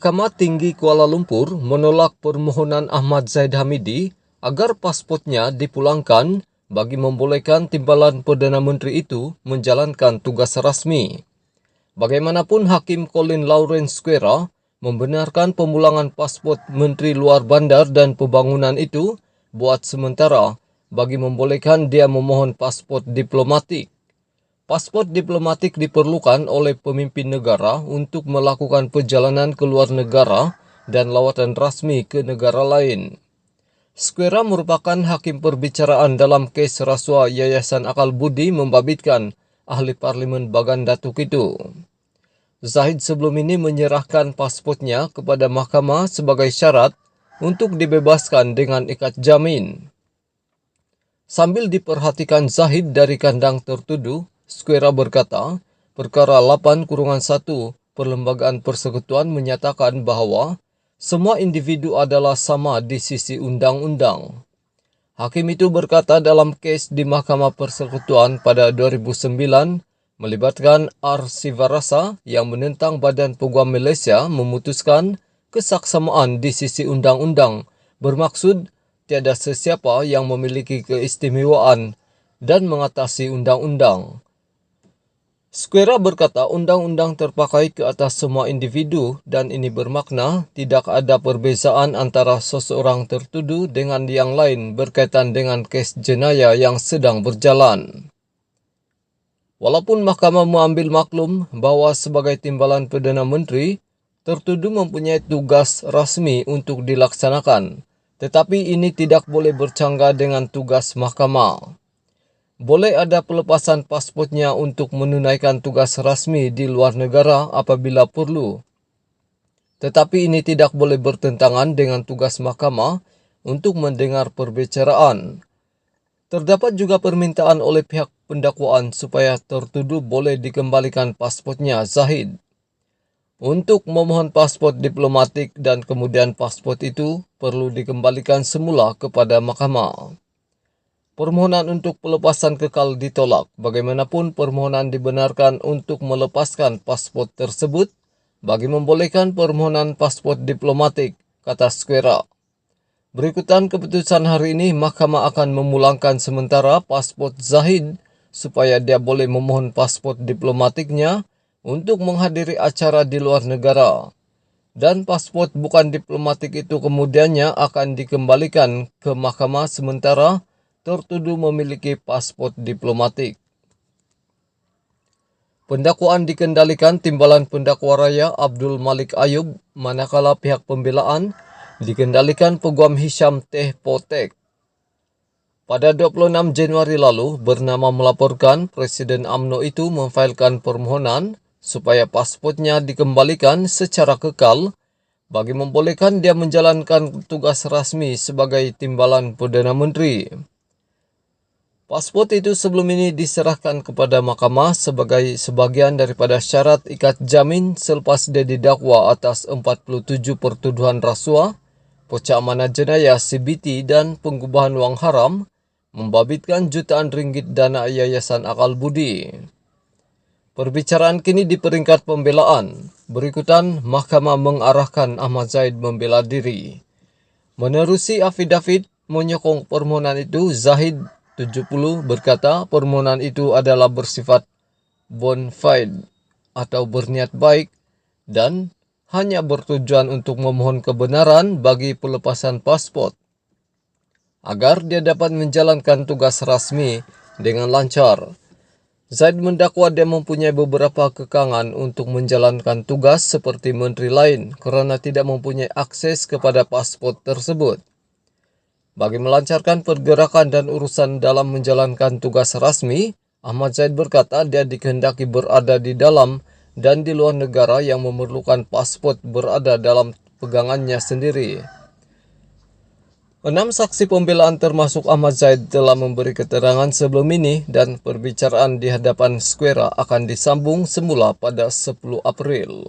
Mahkamah Tinggi Kuala Lumpur menolak permohonan Ahmad Zahid Hamidi agar pasportnya dipulangkan bagi membolehkan timbalan Perdana Menteri itu menjalankan tugas rasmi. Bagaimanapun, Hakim Colin Lawrence Square membenarkan pemulangan pasport Menteri Luar Bandar dan Pembangunan itu buat sementara bagi membolehkan dia memohon pasport diplomatik. Pasport diplomatik diperlukan oleh pemimpin negara untuk melakukan perjalanan ke luar negara dan lawatan rasmi ke negara lain. Square merupakan hakim perbicaraan dalam kes rasuah Yayasan Akal Budi membabitkan ahli parlimen Bagan Datuk itu. Zahid sebelum ini menyerahkan pasportnya kepada mahkamah sebagai syarat untuk dibebaskan dengan ikat jamin. Sambil diperhatikan Zahid dari kandang tertuduh, Square berkata, perkara 8-1 Perlembagaan Persekutuan menyatakan bahawa semua individu adalah sama di sisi undang-undang. Hakim itu berkata dalam kes di Mahkamah Persekutuan pada 2009 melibatkan R. Sivarasa yang menentang Badan Peguam Malaysia memutuskan kesaksamaan di sisi undang-undang bermaksud tiada sesiapa yang memiliki keistimewaan dan mengatasi undang-undang. Square berkata undang-undang terpakai ke atas semua individu dan ini bermakna tidak ada perbezaan antara seseorang tertuduh dengan yang lain berkaitan dengan kes jenayah yang sedang berjalan. Walaupun mahkamah mengambil maklum bahawa sebagai timbalan Perdana Menteri, tertuduh mempunyai tugas rasmi untuk dilaksanakan, tetapi ini tidak boleh bercanggah dengan tugas mahkamah. Boleh ada pelepasan pasportnya untuk menunaikan tugas rasmi di luar negara apabila perlu. Tetapi ini tidak boleh bertentangan dengan tugas mahkamah untuk mendengar perbicaraan. Terdapat juga permintaan oleh pihak pendakwaan supaya tertuduh boleh dikembalikan pasportnya Zahid. Untuk memohon pasport diplomatik dan kemudian pasport itu perlu dikembalikan semula kepada mahkamah. Permohonan untuk pelepasan kekal ditolak. Bagaimanapun permohonan dibenarkan untuk melepaskan pasport tersebut bagi membolehkan permohonan pasport diplomatik, kata Square. Berikutan keputusan hari ini, mahkamah akan memulangkan sementara pasport Zahid supaya dia boleh memohon pasport diplomatiknya untuk menghadiri acara di luar negara. Dan pasport bukan diplomatik itu kemudiannya akan dikembalikan ke mahkamah sementara tertuduh memiliki pasport diplomatik. Pendakwaan dikendalikan Timbalan Pendakwa Raya Abdul Malik Ayub, manakala pihak pembelaan dikendalikan Peguam Hisham Teh Potek. Pada 26 Januari lalu, Bernama melaporkan Presiden UMNO itu memfailkan permohonan supaya pasportnya dikembalikan secara kekal bagi membolehkan dia menjalankan tugas rasmi sebagai Timbalan Perdana Menteri. Pasport itu sebelum ini diserahkan kepada mahkamah sebagai sebahagian daripada syarat ikat jamin selepas dia didakwa atas 47 pertuduhan rasuah, pecah amanah jenayah CBT dan pengubahan wang haram, membabitkan jutaan ringgit dana Yayasan Akal Budi. Perbicaraan kini di peringkat pembelaan. Berikutan, mahkamah mengarahkan Ahmad Zahid membela diri. Menerusi afidavit menyokong permohonan itu, Zahid 70 berkata permohonan itu adalah bersifat bona fide atau berniat baik dan hanya bertujuan untuk memohon kebenaran bagi pelepasan pasport agar dia dapat menjalankan tugas rasmi dengan lancar. Zahid mendakwa dia mempunyai beberapa kekangan untuk menjalankan tugas seperti menteri lain kerana tidak mempunyai akses kepada pasport tersebut. Bagi melancarkan pergerakan dan urusan dalam menjalankan tugas rasmi, Ahmad Zahid berkata dia dikehendaki berada di dalam dan di luar negara yang memerlukan pasport berada dalam pegangannya sendiri. 6 saksi pembelaan termasuk Ahmad Zahid telah memberi keterangan sebelum ini dan perbicaraan di hadapan Square akan disambung semula pada 10 April.